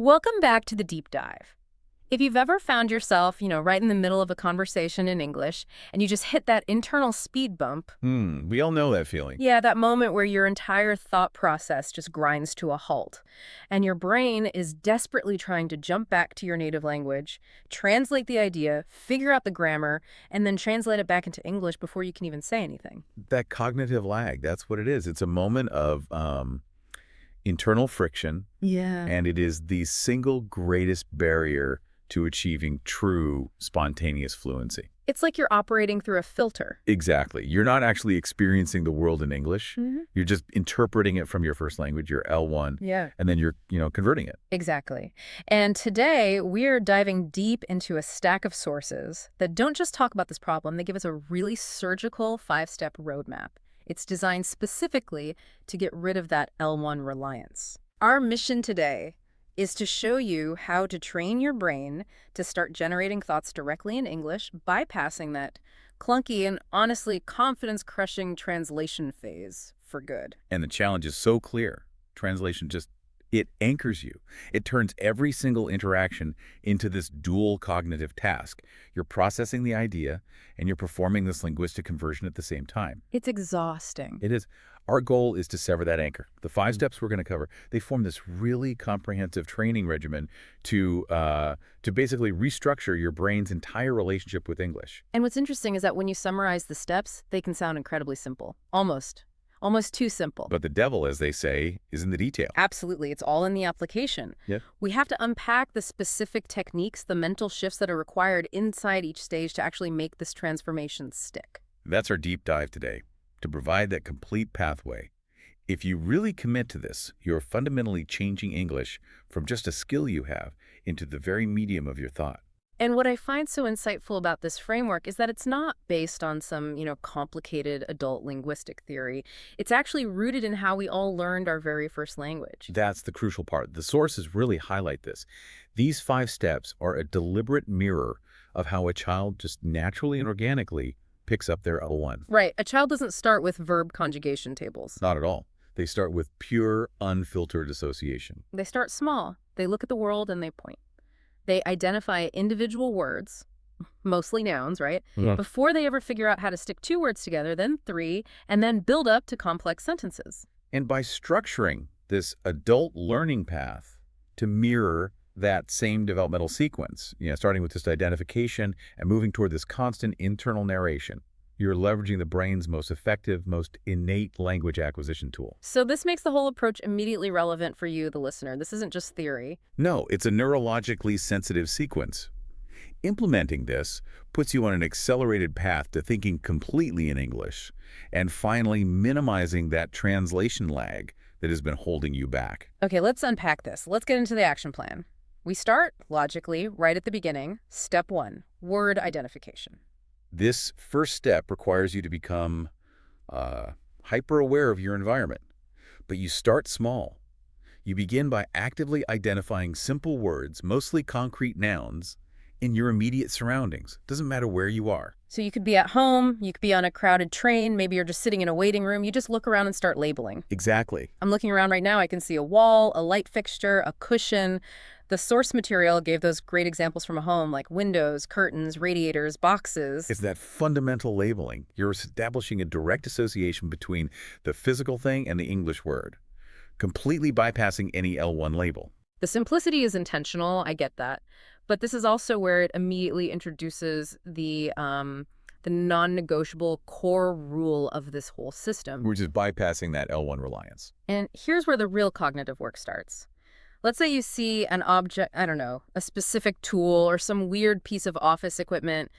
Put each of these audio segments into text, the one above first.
Welcome back to the deep dive. If you've ever found yourself, right in the middle of a conversation in English, and you just hit that internal speed bump, We all know that feeling. yeah, that moment where your entire thought process just grinds to a halt, and your brain is desperately trying to jump back to your native language, translate the idea, figure out the grammar, and then translate it back into English before you can even say anything. That cognitive lag, that's what it is. It's a moment of internal friction, Yeah. and it is the single greatest barrier to achieving true spontaneous fluency. It's like you're operating through a filter. Exactly. You're not actually experiencing the world in English. Hmm. You're just interpreting it from your first language, your L1, Yeah. and then you're, converting it. Exactly. And today we're diving deep into a stack of sources that don't just talk about this problem, they give us a really surgical 5-step roadmap. It's designed specifically to get rid of that L1 reliance. Our mission today is to show you how to train your brain to start generating thoughts directly in English, bypassing that clunky and honestly confidence-crushing translation phase for good. And the challenge is so clear. Translation it anchors you. It turns every single interaction into this dual cognitive task. You're processing the idea, and you're performing this linguistic conversion at the same time. It's exhausting. It is. Our goal is to sever that anchor. The 5 steps we're going to cover, they form this really comprehensive training regimen to basically restructure your brain's entire relationship with English. And what's interesting is that when you summarize the steps, they can sound incredibly simple. Almost too simple. But the devil, as they say, is in the detail. Absolutely. It's all in the application. Yeah. We have to unpack the specific techniques, the mental shifts that are required inside each stage to actually make this transformation stick. That's our deep dive today, to provide that complete pathway. If you really commit to this, you're fundamentally changing English from just a skill you have into the very medium of your thought. And what I find so insightful about this framework is that it's not based on some, complicated adult linguistic theory. It's actually rooted in how we all learned our very first language. That's the crucial part. The sources really highlight this. These 5 steps are a deliberate mirror of how a child just naturally and organically picks up their L1. Right. A child doesn't start with verb conjugation tables. Not at all. They start with pure, unfiltered association. They start small. They look at the world and they point. They identify individual words, mostly nouns, right? Yeah. Before they ever figure out how to stick 2 words together, then 3, and then build up to complex sentences. And by structuring this adult learning path to mirror that same developmental sequence, starting with just identification and moving toward this constant internal narration, you're leveraging the brain's most effective, most innate language acquisition tool. So this makes the whole approach immediately relevant for you, the listener. This isn't just theory. No, it's a neurologically sensitive sequence. Implementing this puts you on an accelerated path to thinking completely in English and finally minimizing that translation lag that has been holding you back. Okay, let's unpack this. Let's get into the action plan. We start, logically, right at the beginning. Step 1, word identification. This first step requires you to become hyper-aware of your environment. But you start small. You begin by actively identifying simple words, mostly concrete nouns, in your immediate surroundings. Doesn't matter where you are. So you could be at home, you could be on a crowded train, maybe you're just sitting in a waiting room. You just look around and start labeling. Exactly. I'm looking around right now. I can see a wall, a light fixture, a cushion. The source material gave those great examples from a home, like windows, curtains, radiators, boxes. It's that fundamental labeling. You're establishing a direct association between the physical thing and the English word, completely bypassing any L1 label. The simplicity is intentional, I get that. But this is also where it immediately introduces the non-negotiable core rule of this whole system. Which is bypassing that L1 reliance. And here's where the real cognitive work starts. Let's say you see an object, I don't know, a specific tool or some weird piece of office equipment,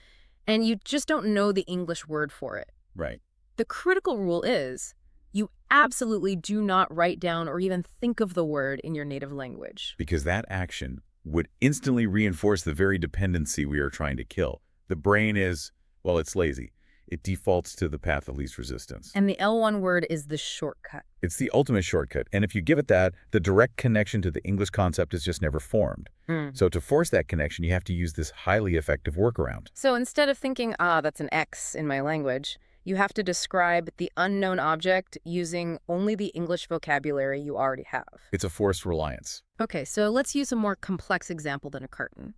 and you just don't know the English word for it. Right. The critical rule is you absolutely do not write down or even think of the word in your native language. Because that action would instantly reinforce the very dependency we are trying to kill. The brain is, well, it's lazy. It defaults to the path of least resistance. And the L1 word is the shortcut. It's the ultimate shortcut. And if you give it that, the direct connection to the English concept is just never formed. So to force that connection, you have to use this highly effective workaround. So instead of thinking, that's an X in my language, You have to describe the unknown object using only the English vocabulary you already have. It's a forced reliance. Okay, so let's use a more complex example than a curtain.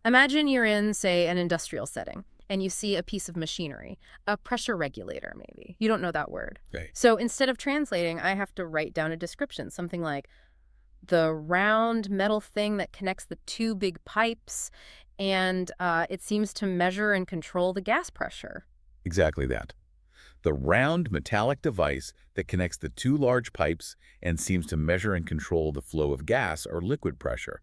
Imagine you're in, say, an industrial setting, and you see a piece of machinery, a pressure regulator, maybe. You don't know that word. Okay. So instead of translating, I have to write down a description, something like the round metal thing that connects the two big pipes, and it seems to measure and control the gas pressure. Exactly that. The round metallic device that connects the two large pipes and seems to measure and control the flow of gas or liquid pressure.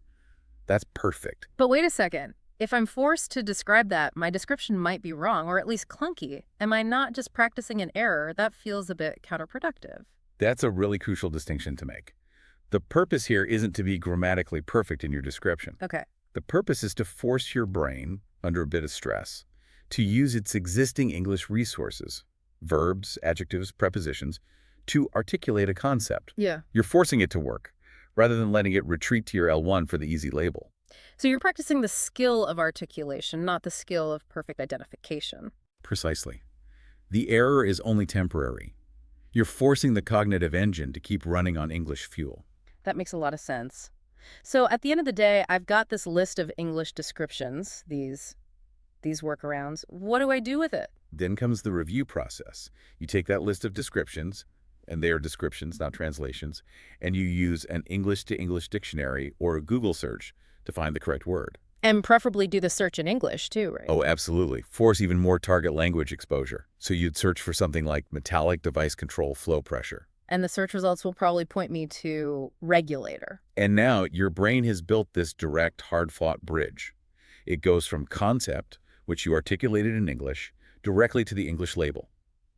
That's perfect. But wait a second. If I'm forced to describe that, my description might be wrong, or at least clunky. Am I not just practicing an error? That feels a bit counterproductive. That's a really crucial distinction to make. The purpose here isn't to be grammatically perfect in your description. Okay. The purpose is to force your brain, under a bit of stress, to use its existing English resources, verbs, adjectives, prepositions, to articulate a concept. Yeah. You're forcing it to work, rather than letting it retreat to your L1 for the easy label. So you're practicing the skill of articulation, not the skill of perfect identification. Precisely. The error is only temporary. You're forcing the cognitive engine to keep running on English fuel. That makes a lot of sense. So at the end of the day, I've got this list of English descriptions, these workarounds. What do I do with it? Then comes the review process. You take that list of descriptions, and they are descriptions, not translations, and you use an English-to-English dictionary or a Google search to find the correct word. And preferably do the search in English too, right? Oh, absolutely. Force even more target language exposure. So you'd search for something like metallic device control flow pressure. And the search results will probably point me to regulator. And now your brain has built this direct, hard-fought bridge. It goes from concept, which you articulated in English, directly to the English label.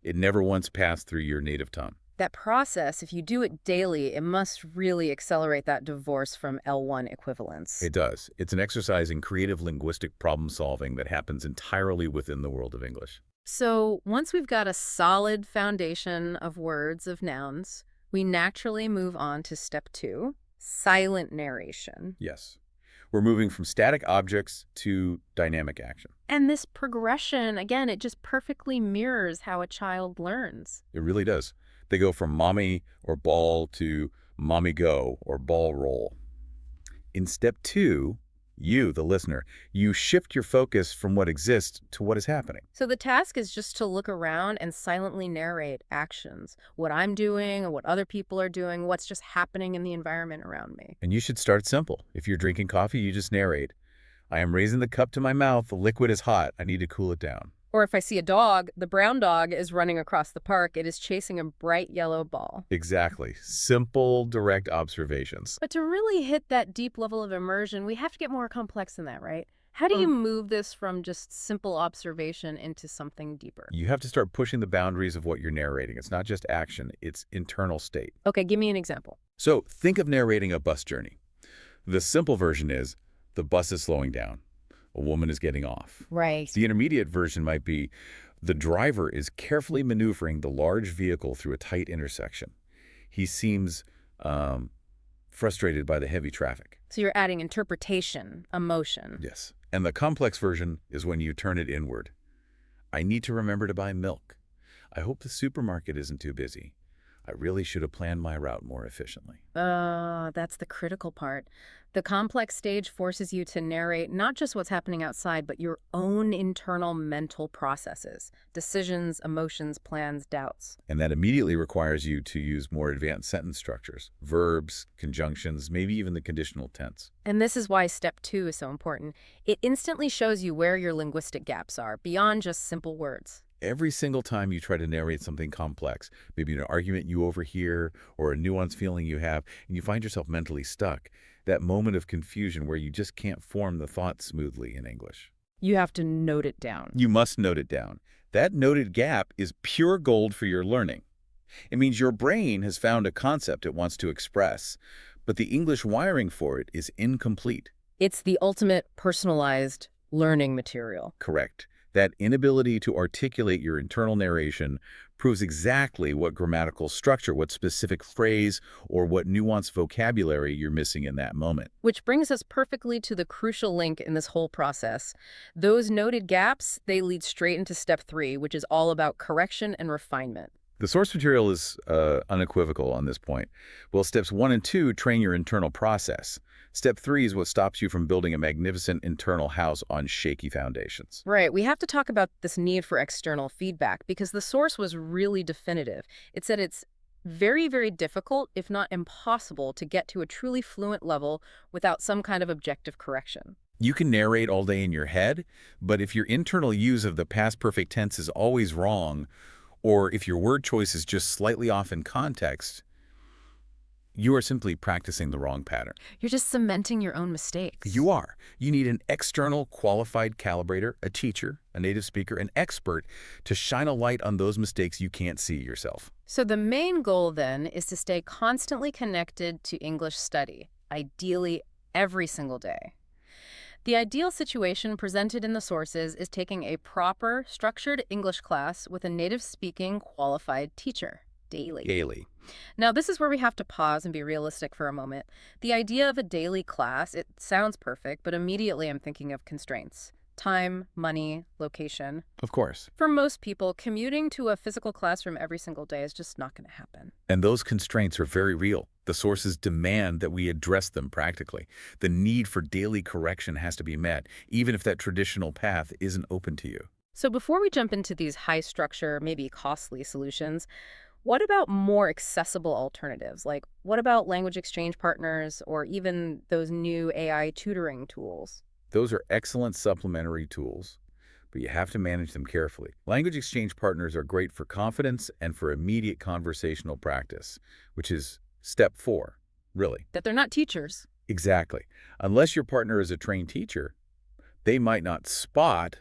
It never once passed through your native tongue. That process, if you do it daily, it must really accelerate that divorce from L1 equivalence. It does. It's an exercise in creative linguistic problem solving that happens entirely within the world of English. So once we've got a solid foundation of words, of nouns, we naturally move on to step 2, silent narration. Yes. We're moving from static objects to dynamic action. And this progression, again, it just perfectly mirrors how a child learns. It really does. They go from mommy or ball to mommy go or ball roll. In step 2, you, the listener, you shift your focus from what exists to what is happening. So the task is just to look around and silently narrate actions, what I'm doing or what other people are doing, what's just happening in the environment around me. And you should start simple. If you're drinking coffee, you just narrate. I am raising the cup to my mouth. The liquid is hot. I need to cool it down. Or if I see a dog, the brown dog is running across the park. It is chasing a bright yellow ball. Exactly. Simple, direct observations. But to really hit that deep level of immersion, we have to get more complex than that, right? How do you move this from just simple observation into something deeper? You have to start pushing the boundaries of what you're narrating. It's not just action, it's internal state. Okay, give me an example. So think of narrating a bus journey. The simple version is the bus is slowing down. A woman is getting off. Right. The intermediate version might be the driver is carefully maneuvering the large vehicle through a tight intersection. He seems frustrated by the heavy traffic. So you're adding interpretation, emotion. Yes. And the complex version is when you turn it inward. I need to remember to buy milk. I hope the supermarket isn't too busy. I really should have planned my route more efficiently. That's the critical part. The complex stage forces you to narrate not just what's happening outside, but your own internal mental processes, decisions, emotions, plans, doubts. And that immediately requires you to use more advanced sentence structures, verbs, conjunctions, maybe even the conditional tense. And this is why step 2 is so important. It instantly shows you where your linguistic gaps are, beyond just simple words. Every single time you try to narrate something complex, maybe an argument you overhear or a nuanced feeling you have, and you find yourself mentally stuck, that moment of confusion where you just can't form the thought smoothly in English. You have to note it down. You must note it down. That noted gap is pure gold for your learning. It means your brain has found a concept it wants to express, but the English wiring for it is incomplete. It's the ultimate personalized learning material. Correct. That inability to articulate your internal narration proves exactly what grammatical structure, what specific phrase, or what nuanced vocabulary you're missing in that moment. Which brings us perfectly to the crucial link in this whole process. Those noted gaps, they lead straight into step 3, which is all about correction and refinement. The source material is unequivocal on this point. Well, steps 1 and 2 train your internal process. Step 3 is what stops you from building a magnificent internal house on shaky foundations. Right, we have to talk about this need for external feedback because the source was really definitive. It said it's very, very difficult, if not impossible, to get to a truly fluent level without some kind of objective correction. You can narrate all day in your head, but if your internal use of the past perfect tense is always wrong, or if your word choice is just slightly off in context, you are simply practicing the wrong pattern. You're just cementing your own mistakes. You are. You need an external qualified calibrator, a teacher, a native speaker, an expert to shine a light on those mistakes you can't see yourself. So the main goal then is to stay constantly connected to English study, ideally every single day. The ideal situation presented in the sources is taking a proper, structured English class with a native-speaking, qualified teacher, daily. Daily. Now, this is where we have to pause and be realistic for a moment. The idea of a daily class, it sounds perfect, but immediately I'm thinking of constraints. Time, money, location. Of course. For most people, commuting to a physical classroom every single day is just not going to happen. And those constraints are very real. The sources demand that we address them practically. The need for daily correction has to be met, even if that traditional path isn't open to you. So before we jump into these high-structure, maybe costly solutions, what about more accessible alternatives? Like, what about language exchange partners or even those new AI tutoring tools? Those are excellent supplementary tools, but you have to manage them carefully. Language exchange partners are great for confidence and for immediate conversational practice, which is step 4, really. That they're not teachers. Exactly. Unless your partner is a trained teacher, they might not spot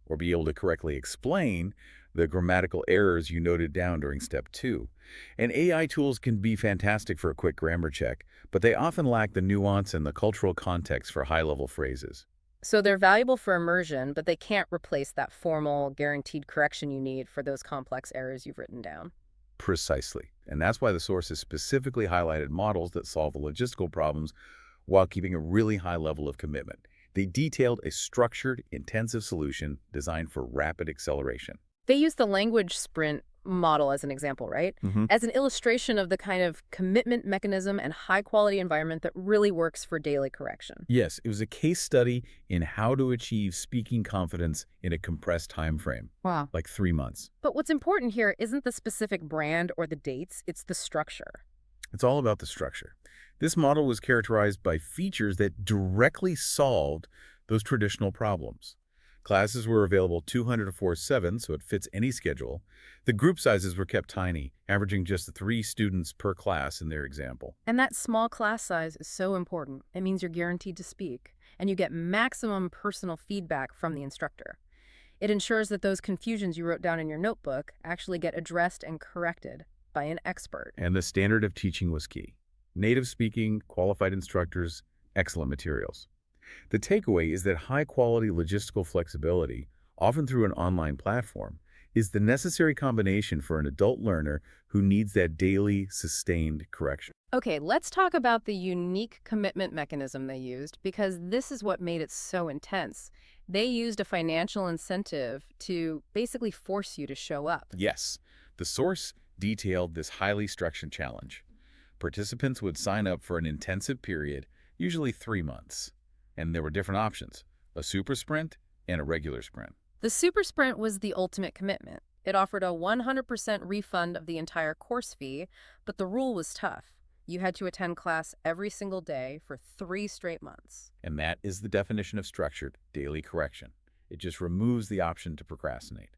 or be able to correctly explain the grammatical errors you noted down during step 2. And AI tools can be fantastic for a quick grammar check, but they often lack the nuance and the cultural context for high-level phrases. So they're valuable for immersion, but they can't replace that formal, guaranteed correction you need for those complex errors you've written down. Precisely. And that's why the sources specifically highlighted models that solve the logistical problems while keeping a really high level of commitment. They detailed a structured, intensive solution designed for rapid acceleration. They use the language sprint model as an example, right? As an illustration of the kind of commitment mechanism and high-quality environment that really works for daily correction. Yes, it was a case study in how to achieve speaking confidence in a compressed time frame, Wow. like 3 months. But what's important here isn't the specific brand or the dates, it's the structure. It's all about the structure. This model was characterized by features that directly solved those traditional problems. Classes were available 204/7, so it fits any schedule. The group sizes were kept tiny, averaging just 3 students per class in their example. And that small class size is so important. It means you're guaranteed to speak, and you get maximum personal feedback from the instructor. It ensures that those confusions you wrote down in your notebook actually get addressed and corrected by an expert. And the standard of teaching was key. Native speaking, qualified instructors, excellent materials. The takeaway is that high-quality logistical flexibility, often through an online platform, is the necessary combination for an adult learner who needs that daily, sustained correction. Okay, let's talk about the unique commitment mechanism they used, because this is what made it so intense. They used a financial incentive to basically force you to show up. Yes, the source detailed this highly structured challenge. Participants would sign up for an intensive period, usually 3 months. And there were different options, a super sprint and a regular sprint. The super sprint was the ultimate commitment. It offered a 100% refund of the entire course fee, but the rule was tough. You had to attend class every single day for 3 straight months. And that is the definition of structured daily correction. It just removes the option to procrastinate.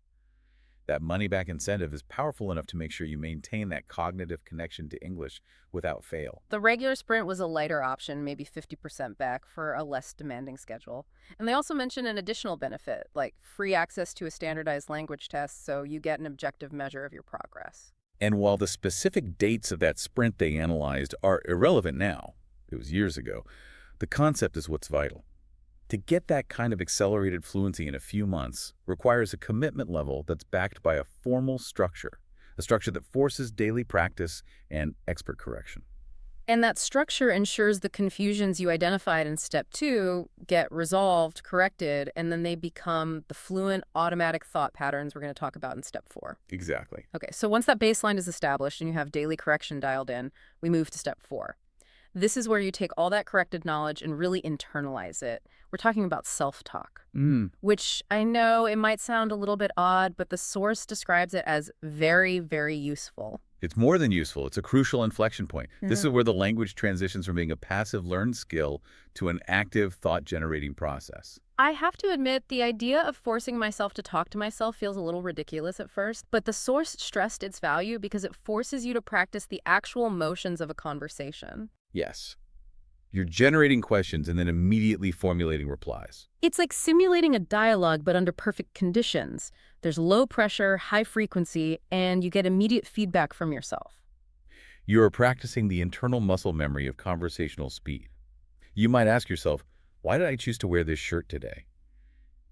That money-back incentive is powerful enough to make sure you maintain that cognitive connection to English without fail. The regular sprint was a lighter option, maybe 50% back for a less demanding schedule. And they also mentioned an additional benefit, like free access to a standardized language test so you get an objective measure of your progress. And while the specific dates of that sprint they analyzed are irrelevant now, it was years ago, the concept is what's vital. To get that kind of accelerated fluency in a few months requires a commitment level that's backed by a formal structure, a structure that forces daily practice and expert correction. And that structure ensures the confusions you identified in step 2 get resolved, corrected, and then they become the fluent automatic thought patterns we're going to talk about in step 4. Exactly. Okay, so once that baseline is established and you have daily correction dialed in, we move to step 4. This is where you take all that corrected knowledge and really internalize it. We're talking about self-talk, which I know it might sound a little bit odd, but the source describes it as very, very useful. It's more than useful. It's a crucial inflection point. This is where the language transitions from being a passive learned skill to an active thought-generating process. I have to admit, the idea of forcing myself to talk to myself feels a little ridiculous at first, but the source stressed its value because it forces you to practice the actual motions of a conversation. Yes. You're generating questions and then immediately formulating replies. It's like simulating a dialogue, but under perfect conditions. There's low pressure, high frequency, and you get immediate feedback from yourself. You are practicing the internal muscle memory of conversational speed. You might ask yourself, why did I choose to wear this shirt today?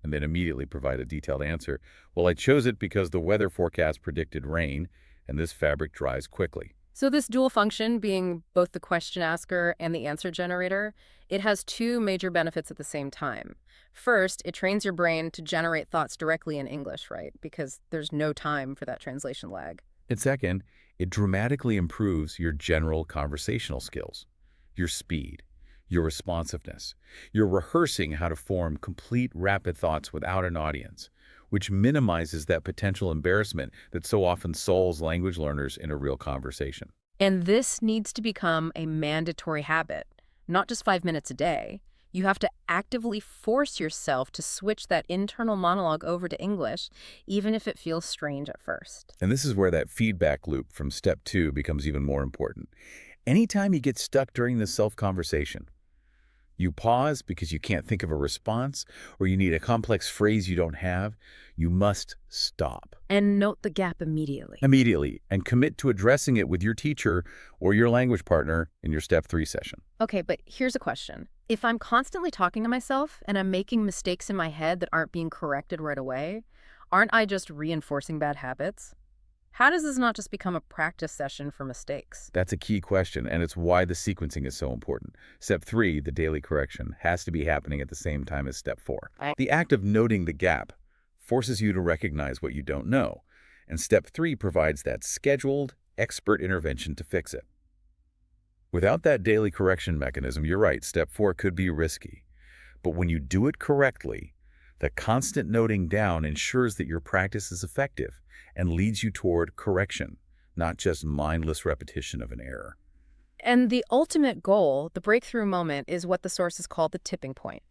And then immediately provide a detailed answer. Well, I chose it because the weather forecast predicted rain, and this fabric dries quickly. So this dual function, being both the question asker and the answer generator, it has two major benefits at the same time. First, it trains your brain to generate thoughts directly in English, right? Because there's no time for that translation lag. And second, it dramatically improves your general conversational skills, your speed, your responsiveness. You're rehearsing how to form complete, rapid thoughts without an audience, which minimizes that potential embarrassment that so often stalls language learners in a real conversation. And this needs to become a mandatory habit, not just 5 minutes a day. You have to actively force yourself to switch that internal monologue over to English, even if it feels strange at first. And this is where that feedback loop from step 2 becomes even more important. Anytime you get stuck during this self-conversation, you pause because you can't think of a response, or you need a complex phrase you don't have, you must stop. And note the gap immediately. Immediately, and commit to addressing it with your teacher or your language partner in your step 3 session. Okay, but here's a question. If I'm constantly talking to myself and I'm making mistakes in my head that aren't being corrected right away, aren't I just reinforcing bad habits? How does this not just become a practice session for mistakes? That's a key question, and it's why the sequencing is so important. Step 3, the daily correction, has to be happening at the same time as step 4. The act of noting the gap forces you to recognize what you don't know, and step 3 provides that scheduled, expert intervention to fix it. Without that daily correction mechanism, you're right, step 4 could be risky. But when you do it correctly, the constant noting down ensures that your practice is effective and leads you toward correction, not just mindless repetition of an error. And the ultimate goal, the breakthrough moment, is what the sources call the tipping point.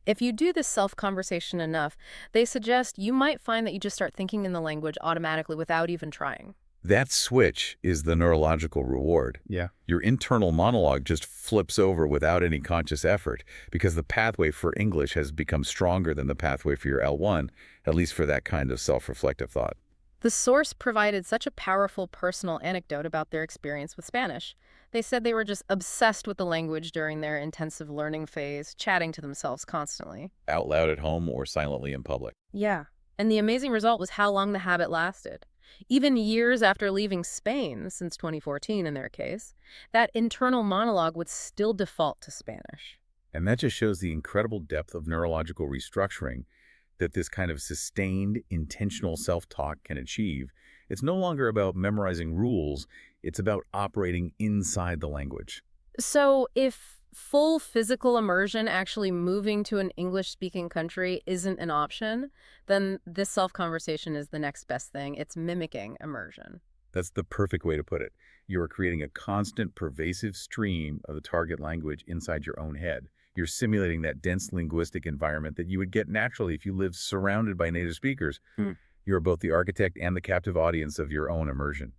If you do this self-conversation enough, they suggest you might find that you just start thinking in the language automatically without even trying. That switch is the neurological reward. Yeah. Your internal monologue just flips over without any conscious effort because the pathway for English has become stronger than the pathway for your L1, at least for that kind of self-reflective thought. The source provided such a powerful personal anecdote about their experience with Spanish. They said they were just obsessed with the language during their intensive learning phase, chatting to themselves constantly. Out loud at home or silently in public. Yeah, and the amazing result was how long the habit lasted. Even years after leaving Spain, since 2014 in their case, that internal monologue would still default to Spanish. And that just shows the incredible depth of neurological restructuring that this kind of sustained, intentional self-talk can achieve. It's no longer about memorizing rules, it's about operating inside the language. So if full physical immersion, actually moving to an English-speaking country, isn't an option, then this self-conversation is the next best thing. It's mimicking immersion. That's the perfect way to put it. You are creating a constant, pervasive stream of the target language inside your own head. You're simulating that dense linguistic environment that you would get naturally if you lived surrounded by native speakers. You're both the architect and the captive audience of your own immersion.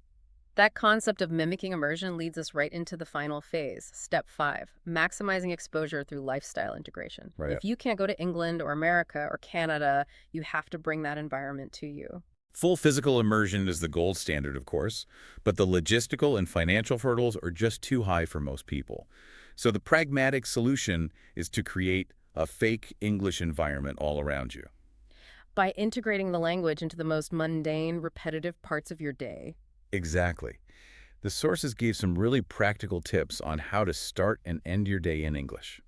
That concept of mimicking immersion leads us right into the final phase, step 5, maximizing exposure through lifestyle integration. Right. If you can't go to England or America or Canada, you have to bring that environment to you. Full physical immersion is the gold standard, of course, but the logistical and financial hurdles are just too high for most people. So the pragmatic solution is to create a fake English environment all around you. By integrating the language into the most mundane, repetitive parts of your day. Exactly. The sources gave some really practical tips on how to start and end your day in English.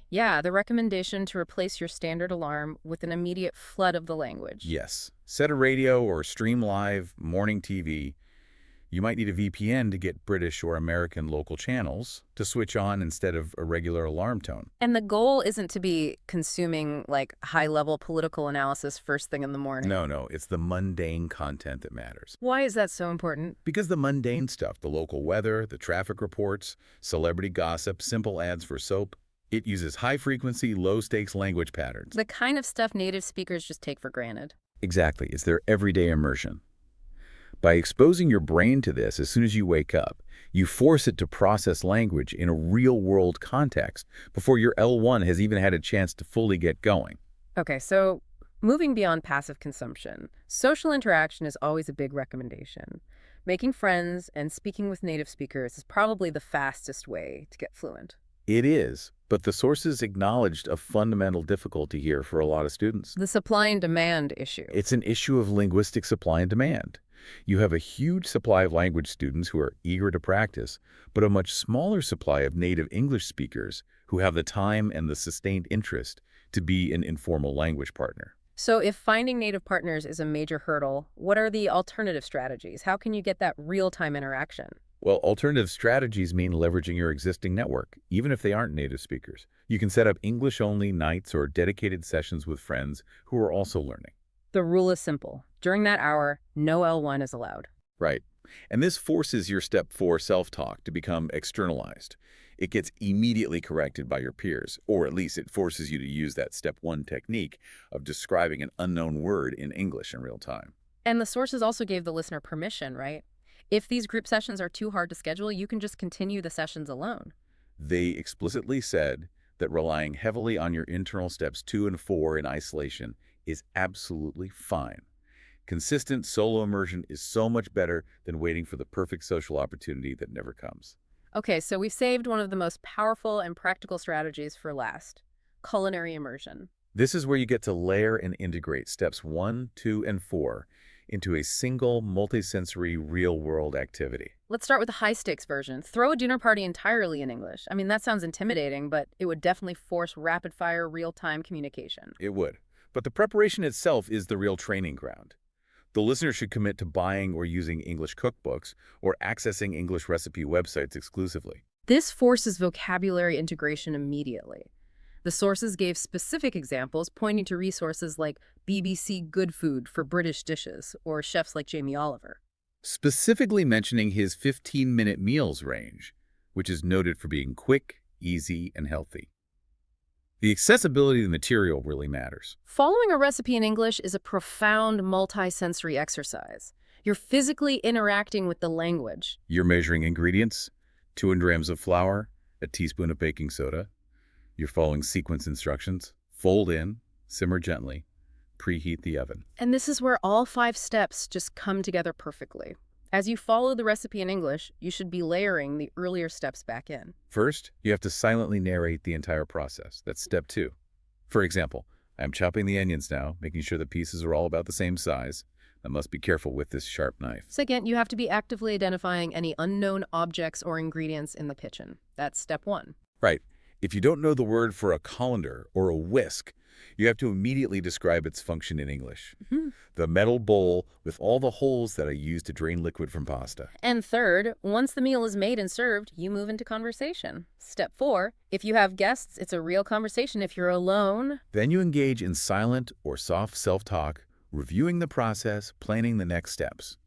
Yeah, the recommendation to replace your standard alarm with an immediate flood of the language. Yes, set a radio or stream live morning TV. You might need a VPN to get British or American local channels to switch on instead of a regular alarm tone. And the goal isn't to be consuming like high-level political analysis first thing in the morning. No, no, it's the mundane content that matters. Why is that so important? Because the mundane stuff, the local weather, the traffic reports, celebrity gossip, simple ads for soap, it uses high-frequency, low-stakes language patterns. The kind of stuff native speakers just take for granted. Exactly, it's their everyday immersion. By exposing your brain to this as soon as you wake up, you force it to process language in a real-world context before your L1 has even had a chance to fully get going. Okay, so moving beyond passive consumption, social interaction is always a big recommendation. Making friends and speaking with native speakers is probably the fastest way to get fluent. It is, but the sources acknowledged a fundamental difficulty here for a lot of students. The supply and demand issue. It's an issue of linguistic supply and demand. You have a huge supply of language students who are eager to practice, but a much smaller supply of native English speakers who have the time and the sustained interest to be an informal language partner. So if finding native partners is a major hurdle, what are the alternative strategies? How can you get that real-time interaction? Well, alternative strategies mean leveraging your existing network, even if they aren't native speakers. You can set up English-only nights or dedicated sessions with friends who are also learning. The rule is simple. During that hour, no L1 is allowed. Right. And this forces your step 4 self-talk to become externalized. It gets immediately corrected by your peers, or at least it forces you to use that step 1 technique of describing an unknown word in English in real time. And the sources also gave the listener permission, right? If these group sessions are too hard to schedule, you can just continue the sessions alone. They explicitly said that relying heavily on your internal steps 2 and 4 in isolation is absolutely fine. Consistent solo immersion is so much better than waiting for the perfect social opportunity that never comes. Okay, so we've saved one of the most powerful and practical strategies for last: culinary immersion. This is where you get to layer and integrate steps 1, 2, and 4 into a single multisensory real-world activity. Let's start with the high-stakes version. Throw a dinner party entirely in English. I mean, that sounds intimidating, but it would definitely force rapid-fire, real-time communication. It would. But the preparation itself is the real training ground. The listener should commit to buying or using English cookbooks or accessing English recipe websites exclusively. This forces vocabulary integration immediately. The sources gave specific examples, pointing to resources like BBC Good Food for British dishes or chefs like Jamie Oliver. Specifically mentioning his 15-minute meals range, which is noted for being quick, easy, and healthy. The accessibility of the material really matters. Following a recipe in English is a profound multi-sensory exercise. You're physically interacting with the language. You're measuring ingredients, 200 grams of flour, a teaspoon of baking soda. You're following sequence instructions. Fold in, simmer gently, preheat the oven. And this is where all 5 steps just come together perfectly. As you follow the recipe in English, you should be layering the earlier steps back in. First, you have to silently narrate the entire process. That's step 2. For example, I'm chopping the onions now, making sure the pieces are all about the same size. I must be careful with this sharp knife. Second, you have to be actively identifying any unknown objects or ingredients in the kitchen. That's step 1. Right. If you don't know the word for a colander or a whisk, you have to immediately describe its function in English. The metal bowl with all the holes that I use to drain liquid from pasta. And third, once the meal is made and served, you move into conversation. Step 4, if you have guests, it's a real conversation. If you're alone, Then you engage in silent or soft self-talk, reviewing the process, planning the next steps.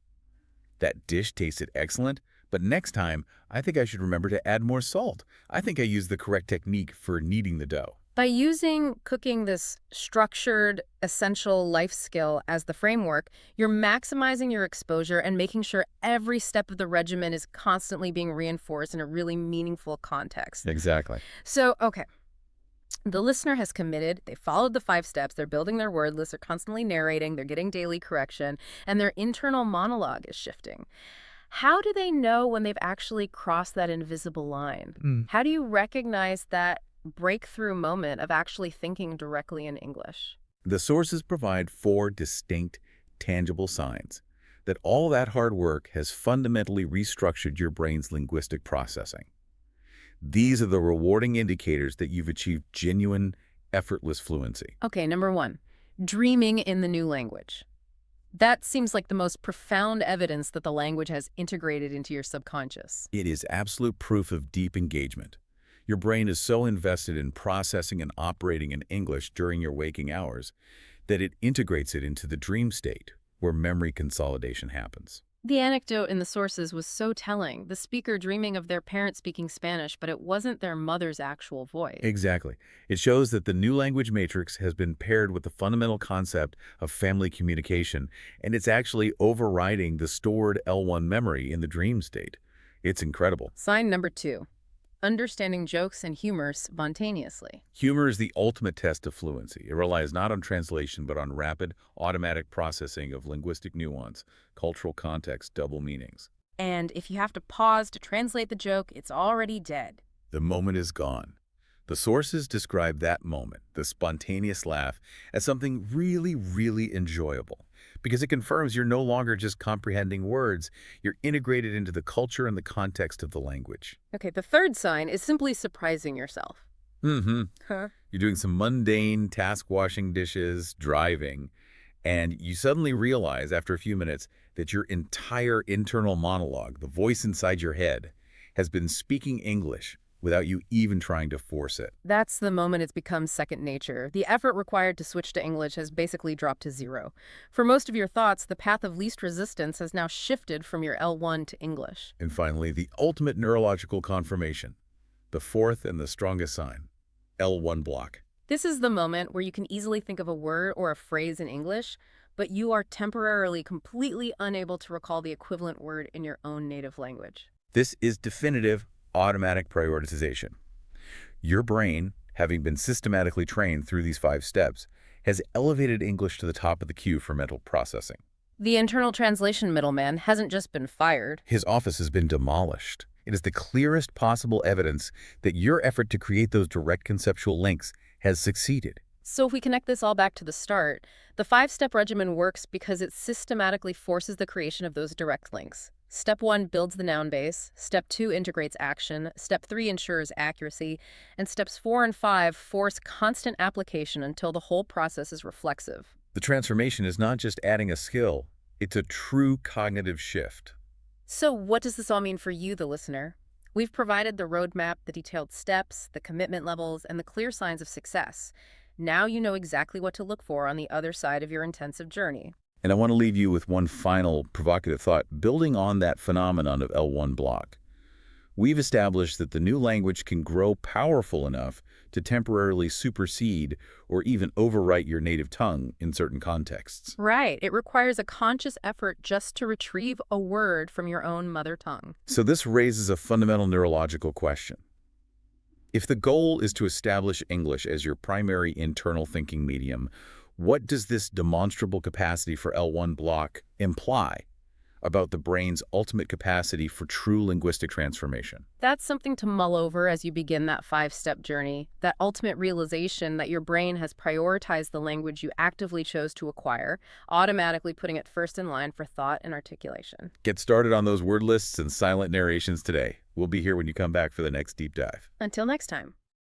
That dish tasted excellent, but next time, I think I should remember to add more salt. I think I used the correct technique for kneading the dough. by using cooking, this structured, essential life skill, as the framework, you're maximizing your exposure and making sure every step of the regimen is constantly being reinforced in a really meaningful context. Exactly. So, okay. The listener has committed, they followed the 5 steps, they're building their word list, they're constantly narrating, they're getting daily correction, and their internal monologue is shifting. How do they know when they've actually crossed that invisible line? How do you recognize that breakthrough moment of actually thinking directly in English. The sources provide four distinct, tangible signs that all that hard work has fundamentally restructured your brain's linguistic processing. These are the rewarding indicators that you've achieved genuine, effortless fluency. Okay, number one, dreaming in the new language. That seems like the most profound evidence that the language has integrated into your subconscious. It is absolute proof of deep engagement. Your brain is so invested in processing and operating in English during your waking hours that it integrates it into the dream state, where memory consolidation happens. The anecdote in the sources was so telling, the speaker dreaming of their parents speaking Spanish, but it wasn't their mother's actual voice. Exactly. It shows that the new language matrix has been paired with the fundamental concept of family communication, and it's actually overriding the stored L1 memory in the dream state. It's incredible. Sign number two, understanding jokes and humor spontaneously. Humor is the ultimate test of fluency. It relies not on translation, but on rapid, automatic processing of linguistic nuance, cultural context, double meanings. And if you have to pause to translate the joke, it's already dead. The moment is gone. The sources describe that moment, the spontaneous laugh, as something really, really enjoyable, because it confirms you're no longer just comprehending words, you're integrated into the culture and the context of the language. Okay, the third sign is simply surprising yourself. Mm-hmm. Huh? You're doing some mundane task, washing dishes, driving, and you suddenly realize after a few minutes that your entire internal monologue, the voice inside your head, has been speaking English without you even trying to force it. That's the moment it's become second nature. The effort required to switch to English has basically dropped to zero. For most of your thoughts, the path of least resistance has now shifted from your L1 to English. And finally, the ultimate neurological confirmation, the fourth and the strongest sign, L1 block. This is the moment where you can easily think of a word or a phrase in English, but you are temporarily completely unable to recall the equivalent word in your own native language. This is definitive automatic prioritization. Your brain, having been systematically trained through these 5 steps, has elevated English to the top of the queue for mental processing. The internal translation middleman hasn't just been fired. His office has been demolished. It is the clearest possible evidence that your effort to create those direct conceptual links has succeeded. So if we connect this all back to the start, the 5-step regimen works because it systematically forces the creation of those direct links. Step 1 builds the noun base, Step 2 integrates action, Step 3 ensures accuracy, and Steps 4 and 5 force constant application until the whole process is reflexive. The transformation is not just adding a skill, it's a true cognitive shift. So what does this all mean for you, the listener? We've provided the roadmap, the detailed steps, the commitment levels, and the clear signs of success. Now you know exactly what to look for on the other side of your intensive journey. And I want to leave you with one final provocative thought, building on that phenomenon of L1 block. We've established that the new language can grow powerful enough to temporarily supersede or even overwrite your native tongue in certain contexts. Right. It requires a conscious effort just to retrieve a word from your own mother tongue. So this raises a fundamental neurological question. If the goal is to establish English as your primary internal thinking medium, what does this demonstrable capacity for L1 block imply about the brain's ultimate capacity for true linguistic transformation? That's something to mull over as you begin that 5-step journey, that ultimate realization that your brain has prioritized the language you actively chose to acquire, automatically putting it first in line for thought and articulation. Get started on those word lists and silent narrations today. We'll be here when you come back for the next deep dive. Until next time.